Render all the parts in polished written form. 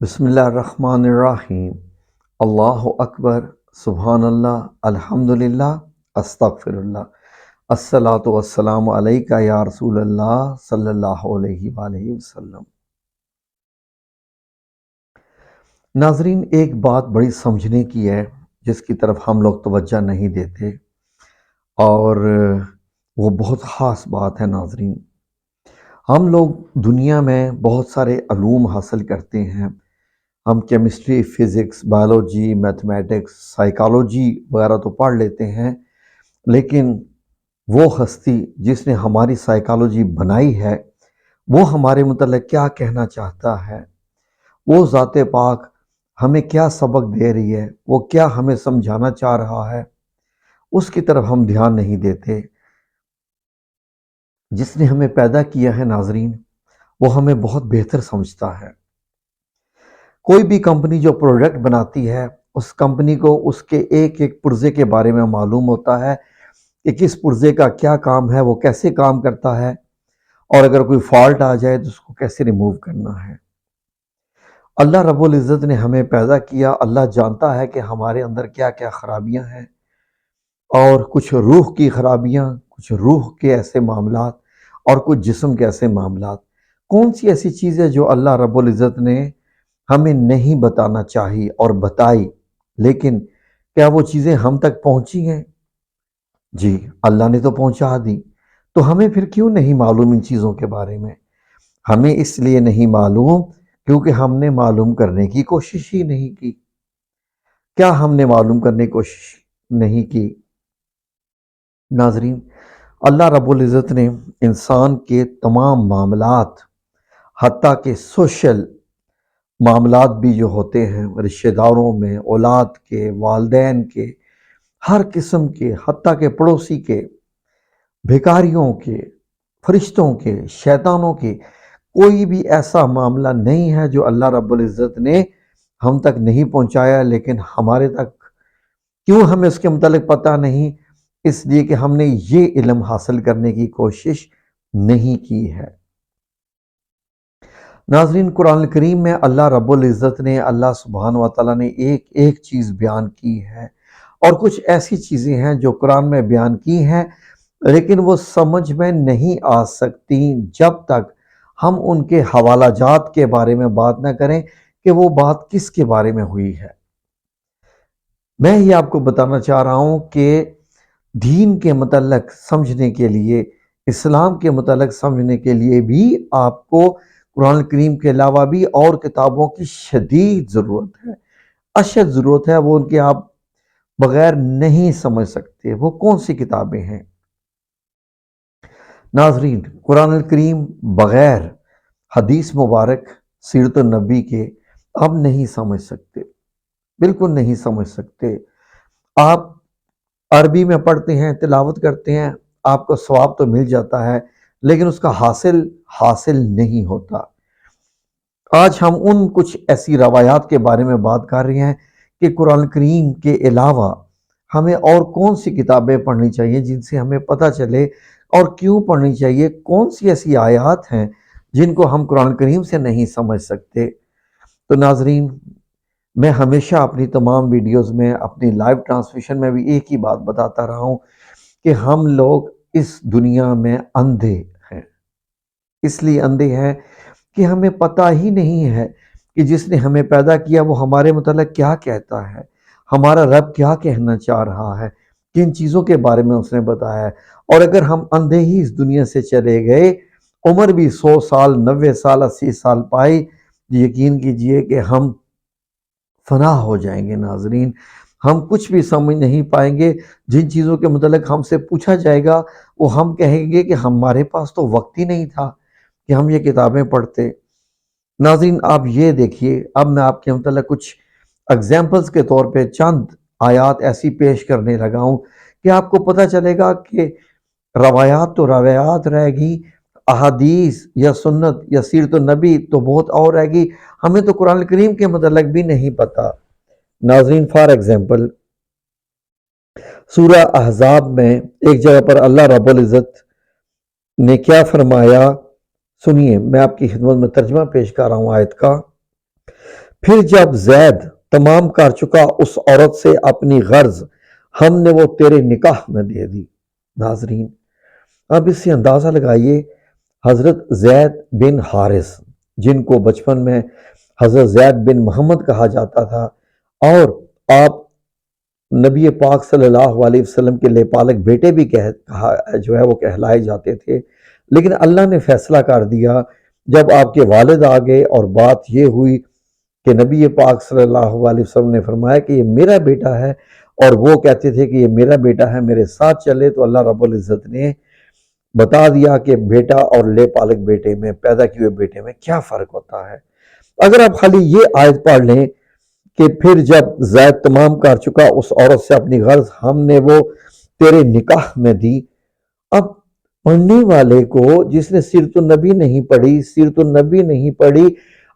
بسم اللہ الرحمن الرحیم۔ اللہ اکبر، سبحان اللہ، الحمدللہ، استغفر اللہ، الصلاۃ والسلام علیکہ یا رسول اللہ صلی اللہ علیہ وآلہ وسلم۔ ناظرین، ایک بات بڑی سمجھنے کی ہے جس کی طرف ہم لوگ توجہ نہیں دیتے، اور وہ بہت خاص بات ہے۔ ناظرین، ہم لوگ دنیا میں بہت سارے علوم حاصل کرتے ہیں۔ ہم chemistry, physics, biology, mathematics, psychology وغیرہ تو پڑھ لیتے ہیں، لیکن وہ ہستی جس نے ہماری سائیکالوجی بنائی ہے وہ ہمارے متعلق کیا کہنا چاہتا ہے، وہ ذات پاک ہمیں کیا سبق دے رہی ہے، وہ کیا ہمیں سمجھانا چاہ رہا ہے، اس کی طرف ہم دھیان نہیں دیتے۔ جس نے ہمیں پیدا کیا ہے ناظرین، وہ ہمیں بہت بہتر سمجھتا ہے۔ کوئی بھی کمپنی جو پروڈکٹ بناتی ہے، اس کمپنی کو اس کے ایک ایک پرزے کے بارے میں معلوم ہوتا ہے کہ کس پرزے کا کیا کام ہے، وہ کیسے کام کرتا ہے، اور اگر کوئی فالٹ آ جائے تو اس کو کیسے ریموو کرنا ہے۔ اللہ رب العزت نے ہمیں پیدا کیا، اللہ جانتا ہے کہ ہمارے اندر کیا کیا خرابیاں ہیں، اور کچھ روح کی خرابیاں، کچھ روح کے ایسے معاملات، اور کچھ جسم کے ایسے معاملات۔ کون سی ایسی چیز ہے جو اللہ رب العزت نے ہمیں نہیں بتانا چاہی اور بتائی، لیکن کیا وہ چیزیں ہم تک پہنچی ہیں؟ جی، اللہ نے تو پہنچا دی، تو ہمیں پھر کیوں نہیں معلوم ان چیزوں کے بارے میں؟ ہمیں اس لیے نہیں معلوم کیونکہ ہم نے معلوم کرنے کی کوشش ہی نہیں کی۔ کیا ہم نے معلوم کرنے کی کوشش نہیں کی؟ ناظرین، اللہ رب العزت نے انسان کے تمام معاملات، حتیٰ کہ سوشل معاملات بھی جو ہوتے ہیں، رشتہ داروں میں، اولاد کے، والدین کے، ہر قسم کے، حتیٰ کہ پڑوسی کے، بھکاریوں کے، فرشتوں کے، شیطانوں کے، کوئی بھی ایسا معاملہ نہیں ہے جو اللہ رب العزت نے ہم تک نہیں پہنچایا۔ لیکن ہمارے تک کیوں ہمیں اس کے متعلق پتہ نہیں؟ اس لیے کہ ہم نے یہ علم حاصل کرنے کی کوشش نہیں کی ہے۔ ناظرین، قرآن کریم میں اللہ رب العزت نے، اللہ سبحانہ وتعالیٰ نے ایک ایک چیز بیان کی ہے، اور کچھ ایسی چیزیں ہیں جو قرآن میں بیان کی ہیں لیکن وہ سمجھ میں نہیں آ سکتی جب تک ہم ان کے حوالہ جات کے بارے میں بات نہ کریں کہ وہ بات کس کے بارے میں ہوئی ہے۔ میں یہ آپ کو بتانا چاہ رہا ہوں کہ دین کے متعلق سمجھنے کے لیے، اسلام کے متعلق سمجھنے کے لیے بھی آپ کو قرآن کریم کے علاوہ بھی اور کتابوں کی شدید ضرورت ہے، اشد ضرورت ہے۔ وہ ان کے آپ بغیر نہیں سمجھ سکتے۔ وہ کون سی کتابیں ہیں؟ ناظرین، قرآن الکریم بغیر حدیث مبارک، سیرت النبی کے آپ نہیں سمجھ سکتے، بالکل نہیں سمجھ سکتے۔ آپ عربی میں پڑھتے ہیں، تلاوت کرتے ہیں، آپ کو ثواب تو مل جاتا ہے، لیکن اس کا حاصل نہیں ہوتا۔ آج ہم ان کچھ ایسی روایات کے بارے میں بات کر رہے ہیں کہ قرآن کریم کے علاوہ ہمیں اور کون سی کتابیں پڑھنی چاہیے جن سے ہمیں پتہ چلے، اور کیوں پڑھنی چاہیے، کون سی ایسی آیات ہیں جن کو ہم قرآن کریم سے نہیں سمجھ سکتے۔ تو ناظرین، میں ہمیشہ اپنی تمام ویڈیوز میں، اپنی لائیو ٹرانسمیشن میں بھی ایک ہی بات بتاتا رہا ہوں کہ ہم لوگ اس دنیا میں اندھے ہیں۔ اس لیے اندھے ہیں کہ ہمیں پتہ ہی نہیں ہے کہ جس نے ہمیں پیدا کیا وہ ہمارے متعلق کیا کہتا ہے، ہمارا رب کیا کہنا چاہ رہا ہے، کن چیزوں کے بارے میں اس نے بتایا ہے۔ اور اگر ہم اندھے ہی اس دنیا سے چلے گئے، عمر بھی 100 سال، 90 سال، 80 سال پائی، یقین کیجئے کہ ہم فنا ہو جائیں گے۔ ناظرین، ہم کچھ بھی سمجھ نہیں پائیں گے۔ جن چیزوں کے متعلق ہم سے پوچھا جائے گا وہ ہم کہیں گے کہ ہمارے پاس تو وقت ہی نہیں تھا کہ ہم یہ کتابیں پڑھتے۔ ناظرین، آپ یہ دیکھیے، اب میں آپ کے متعلق کچھ اگزامپلز کے طور پہ چند آیات ایسی پیش کرنے لگا ہوں کہ آپ کو پتہ چلے گا کہ روایات تو روایات رہے گی، احادیث یا سنت یا سیرت النبی تو بہت اور رہے گی، ہمیں تو قرآن کریم کے متعلق بھی نہیں پتہ۔ ناظرین، فار ایگزامپل سورہ احزاب میں ایک جگہ پر اللہ رب العزت نے کیا فرمایا، سنیے، میں آپ کی خدمت میں ترجمہ پیش کر رہا ہوں آیت کا۔ پھر جب زید تمام کر چکا اس عورت سے اپنی غرض، ہم نے وہ تیرے نکاح میں دے دی۔ ناظرین، اب اس سے اندازہ لگائیے، حضرت زید بن حارث، جن کو بچپن میں حضرت زید بن محمد کہا جاتا تھا، اور آپ نبی پاک صلی اللہ علیہ وسلم کے لے پالک بیٹے بھی وہ کہلائے جاتے تھے، لیکن اللہ نے فیصلہ کر دیا جب آپ کے والد آ گئے اور بات یہ ہوئی کہ نبی پاک صلی اللہ علیہ وسلم نے فرمایا کہ یہ میرا بیٹا ہے، اور وہ کہتے تھے کہ یہ میرا بیٹا ہے، میرے ساتھ چلے، تو اللہ رب العزت نے بتا دیا کہ بیٹا اور لے پالک بیٹے میں، پیدا کیے ہوئے بیٹے میں کیا فرق ہوتا ہے۔ اگر آپ خالی یہ آیت پڑھ لیں کہ پھر جب زید تمام کر چکا اس عورت سے اپنی غرض، ہم نے وہ تیرے نکاح میں دی، اب پڑھنے والے کو، جس نے سیرت النبی نہیں پڑھی، سیرت النبی نہیں پڑھی،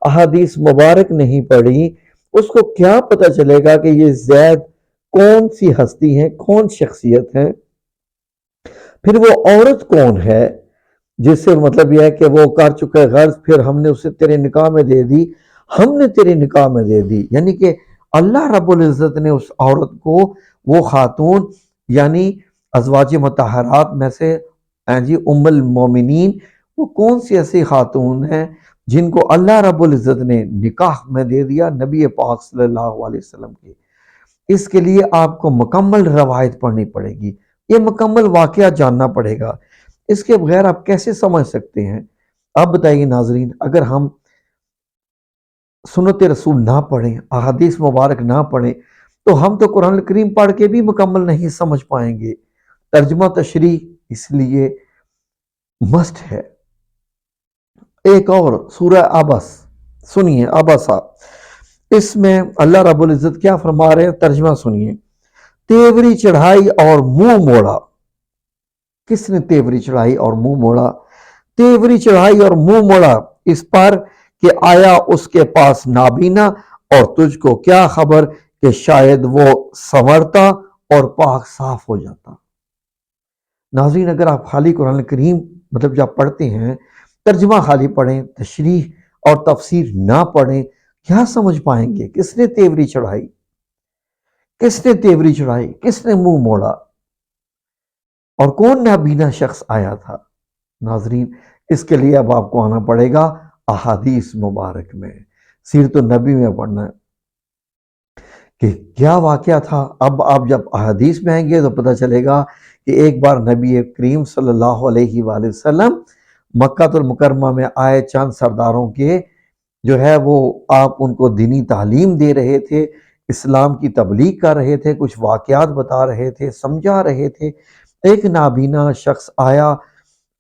احادیث مبارک نہیں پڑھی، اس کو کیا پتہ چلے گا کہ یہ زید کون سی ہستی ہے، کون شخصیت ہے؟ پھر وہ عورت کون ہے جس سے مطلب یہ ہے کہ وہ کر چکے غرض، پھر ہم نے اسے تیرے نکاح میں دے دی، ہم نے تیرے نکاح میں دے دی، یعنی کہ اللہ رب العزت نے اس عورت کو، وہ خاتون یعنی ازواج مطہرات میں سے جی ام المومنین، وہ کون سی ایسی خاتون ہیں جن کو اللہ رب العزت نے نکاح میں دے دیا نبی پاک صلی اللہ علیہ وسلم کے؟ اس کے لیے آپ کو مکمل روایت پڑھنی پڑے گی، یہ مکمل واقعہ جاننا پڑے گا، اس کے بغیر آپ کیسے سمجھ سکتے ہیں؟ آپ بتائیے ناظرین، اگر ہم سنت رسول نہ پڑھیں، احادیث مبارک نہ پڑھیں، تو ہم تو قرآن کریم پڑھ کے بھی مکمل نہیں سمجھ پائیں گے۔ ترجمہ تشریح اس لیے مسٹ ہے۔ ایک اور سورہ عبس سنیے، عبسہ، اس میں اللہ رب العزت کیا فرما رہے ہیں، ترجمہ سنیے۔ تیوری چڑھائی اور منہ موڑا۔ کس نے تیوری چڑھائی اور منہ موڑا؟ تیوری چڑھائی اور منہ موڑا اس پر کہ آیا اس کے پاس نابینا، اور تجھ کو کیا خبر کہ شاید وہ سنورتا اور پاک صاف ہو جاتا۔ ناظرین، اگر آپ خالی قرآن کریم مطلب جب پڑھتے ہیں، ترجمہ خالی پڑھیں، تشریح اور تفسیر نہ پڑھیں، کیا سمجھ پائیں گے؟ کس نے تیوری چڑھائی؟ کس نے تیوری چڑھائی؟ کس نے منہ موڑا؟ اور کون نابینا شخص آیا تھا؟ ناظرین، اس کے لیے اب آپ کو آنا پڑے گا احادیث مبارک میں، سیرت النبی میں پڑھنا کہ کیا واقعہ تھا۔ اب آپ جب احادیث میں آئیں گے تو پتہ چلے گا کہ ایک بار نبی کریم صلی اللہ علیہ وآلہ وسلم مکہ المکرمہ میں آئے، چند سرداروں کے وہ آپ ان کو دینی تعلیم دے رہے تھے، اسلام کی تبلیغ کر رہے تھے، کچھ واقعات بتا رہے تھے، سمجھا رہے تھے۔ ایک نابینا شخص آیا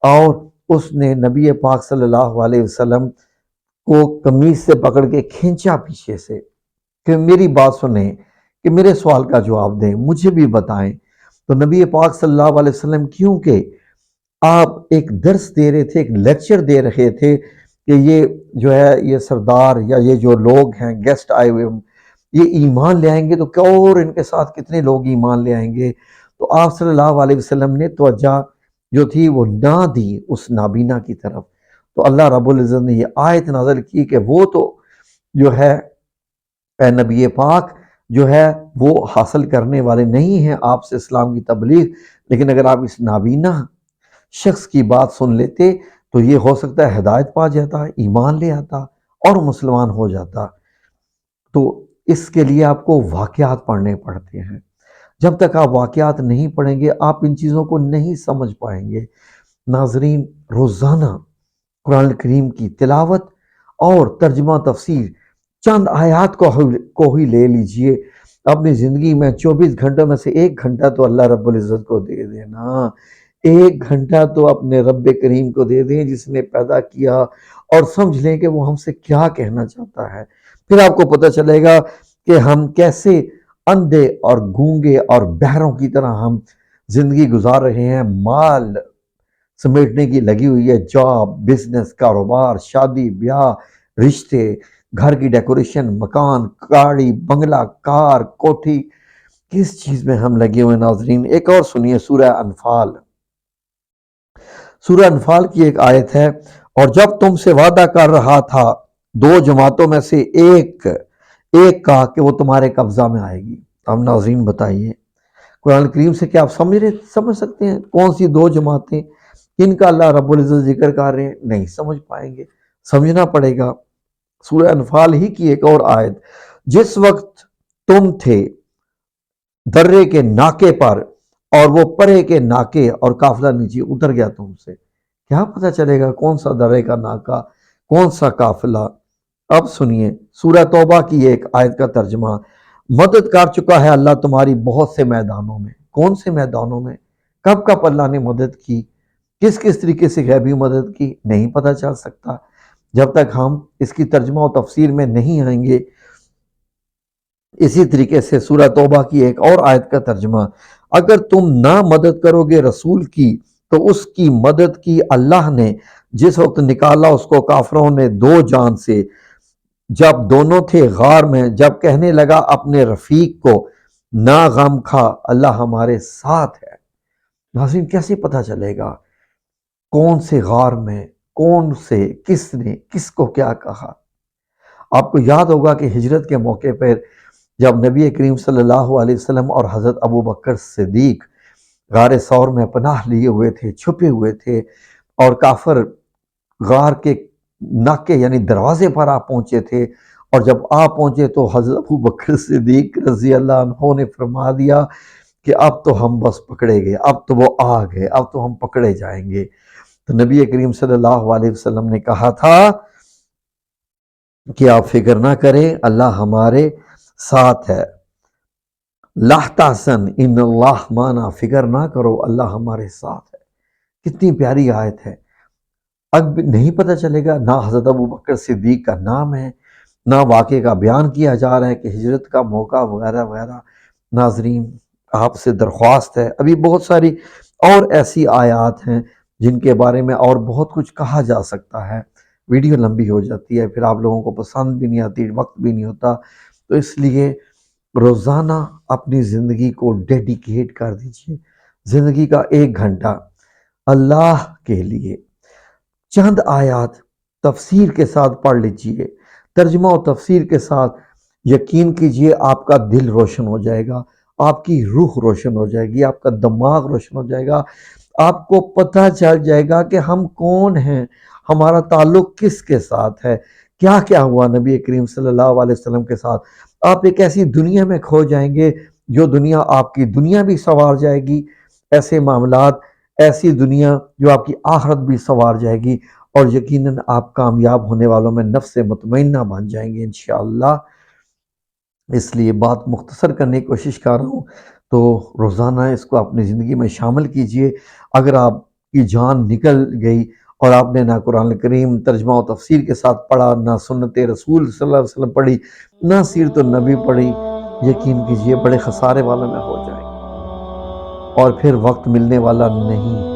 اور اس نے نبی پاک صلی اللہ علیہ وسلم کو قمیض سے پکڑ کے کھینچا پیچھے سے کہ میری بات سنیں، کہ میرے سوال کا جواب دیں، مجھے بھی بتائیں۔ تو نبی پاک صلی اللہ علیہ وسلم، کیونکہ آپ ایک درس دے رہے تھے، ایک لیکچر دے رہے تھے کہ یہ یہ سردار یا یہ جو لوگ ہیں گیسٹ آئے ہوئے، یہ ایمان لے آئیں گے تو کیا، اور ان کے ساتھ کتنے لوگ ایمان لے آئیں گے؟ تو آپ صلی اللہ علیہ وسلم نے توجہ جو تھی وہ نہ دی اس نابینا کی طرف۔ تو اللہ رب العزت نے یہ آیت نازل کی کہ وہ تو اے نبی پاک وہ حاصل کرنے والے نہیں ہیں آپ سے اسلام کی تبلیغ، لیکن اگر آپ اس نابینا شخص کی بات سن لیتے تو یہ ہو سکتا ہے ہدایت پا جاتا، ایمان لے آتا اور مسلمان ہو جاتا۔ تو اس کے لیے آپ کو واقعات پڑھنے پڑتے ہیں، جب تک آپ واقعات نہیں پڑھیں گے آپ ان چیزوں کو نہیں سمجھ پائیں گے۔ ناظرین، روزانہ قرآن کریم کی تلاوت اور ترجمہ تفسیر، چند آیات کو ہی لے لیجئے، اپنی زندگی میں 24 گھنٹوں میں سے 1 گھنٹہ تو اللہ رب العزت کو دے دینا، 1 گھنٹہ تو اپنے رب کریم کو دے دیں جس نے پیدا کیا، اور سمجھ لیں کہ وہ ہم سے کیا کہنا چاہتا ہے۔ پھر آپ کو پتہ چلے گا کہ ہم کیسے اندھے اور گونگے اور بہروں کی طرح ہم زندگی گزار رہے ہیں، مال سمیٹنے کی لگی ہوئی ہے، جاب، بزنس، کاروبار، شادی بیاہ، رشتے، گھر کی ڈیکوریشن، مکان، گاڑی، بنگلہ، کار، کوٹھی، کس چیز میں ہم لگے ہوئے؟ ناظرین، ایک اور سنیے، سورہ انفال۔ سورہ انفال کی ایک آیت ہے، اور جب تم سے وعدہ کر رہا تھا 2 جماعتوں میں سے ایک ایک کا کہ وہ تمہارے قبضہ میں آئے گی۔ اب ناظرین بتائیے، قرآن کریم سے کیا آپ سمجھ سکتے ہیں کون سی دو جماعتیں ان کا اللہ رب العزت ذکر کر رہے ہیں؟ نہیں سمجھ پائیں گے، سمجھنا پڑے گا سورہ انفال ہی کی ایک اور آیت، جس وقت تم تھے درے کے ناکے پر اور وہ پرے کے ناکے اور قافلہ نیچے اتر گیا تم سے، کیا پتہ چلے گا کون سا درے کا ناکا، کون سا قافلہ؟ اب سنیے سورہ توبہ کی ایک آیت کا ترجمہ، مدد کر چکا ہے اللہ تمہاری بہت سے میدانوں میں۔ کون سے میدانوں میں؟ کب کب اللہ نے مدد کی، کس کس طریقے سے غیبی مدد کی، نہیں پتہ چل سکتا جب تک ہم اس کی ترجمہ و تفسیر میں نہیں آئیں گے۔ اسی طریقے سے سورہ توبہ کی ایک اور آیت کا ترجمہ، اگر تم نہ مدد کرو گے رسول کی تو اس کی مدد کی اللہ نے جس وقت نکالا اس کو کافروں نے دو جان سے، جب دونوں تھے غار میں، جب کہنے لگا اپنے رفیق کو نہ غم کھا اللہ ہمارے ساتھ ہے۔ ناظرین کیسے پتہ چلے گا کون سے غار میں، کون سے، کس نے کس کو کیا کہا؟ آپ کو یاد ہوگا کہ ہجرت کے موقع پر جب نبی کریم صلی اللہ علیہ وسلم اور حضرت ابو بکر صدیق غار ثور میں پناہ لیے ہوئے تھے، چھپے ہوئے تھے، اور کافر غار کے ناکے یعنی دروازے پر آ پہنچے تھے، اور جب آ پہنچے تو حضرت ابو بکر صدیق رضی اللہ عنہ نے فرما دیا کہ اب تو ہم بس پکڑے گئے، اب تو وہ آ گئے، اب تو ہم پکڑے جائیں گے۔ تو نبی کریم صلی اللہ علیہ وسلم نے کہا تھا کہ آپ فکر نہ کریں، اللہ ہمارے ساتھ ہے، لا تحزن ان اللہ معنا، فکر نہ کرو اللہ ہمارے ساتھ ہے۔ کتنی پیاری آیت ہے۔ اب نہیں پتہ چلے گا، نہ حضرت ابو بکر صدیق کا نام ہے، نہ واقعے کا بیان کیا جا رہا ہے کہ ہجرت کا موقع وغیرہ وغیرہ۔ ناظرین آپ سے درخواست ہے، ابھی بہت ساری اور ایسی آیات ہیں جن کے بارے میں اور بہت کچھ کہا جا سکتا ہے، ویڈیو لمبی ہو جاتی ہے، پھر آپ لوگوں کو پسند بھی نہیں آتی، وقت بھی نہیں ہوتا، تو اس لیے روزانہ اپنی زندگی کو ڈیڈیکیٹ کر دیجئے، زندگی کا 1 گھنٹہ اللہ کے لیے، چند آیات تفسیر کے ساتھ پڑھ لیجئے، ترجمہ و تفسیر کے ساتھ، یقین کیجئے آپ کا دل روشن ہو جائے گا، آپ کی روح روشن ہو جائے گی، آپ کا دماغ روشن ہو جائے گا، آپ کو پتہ چل جائے گا کہ ہم کون ہیں، ہمارا تعلق کس کے ساتھ ہے، کیا کیا ہوا نبی کریم صلی اللہ علیہ وسلم کے ساتھ۔ آپ ایک ایسی دنیا میں کھو جائیں گے جو دنیا آپ کی دنیا بھی سنوار جائے گی، ایسے معاملات، ایسی دنیا جو آپ کی آخرت بھی سنوار جائے گی، اور یقیناً آپ کامیاب ہونے والوں میں نفس مطمئنہ بن جائیں گے انشاءاللہ۔ اس لیے بات مختصر کرنے کی کوشش کر رہا ہوں، تو روزانہ اس کو اپنی زندگی میں شامل کیجئے۔ اگر آپ کی جان نکل گئی اور آپ نے نہ قرآن کریم ترجمہ و تفسیر کے ساتھ پڑھا، نہ سنت رسول صلی اللہ علیہ وسلم پڑھی، نہ سیرت النبی پڑھی، یقین کیجئے بڑے خسارے والوں میں ہو جائیں گے، اور پھر وقت ملنے والا نہیں ہے۔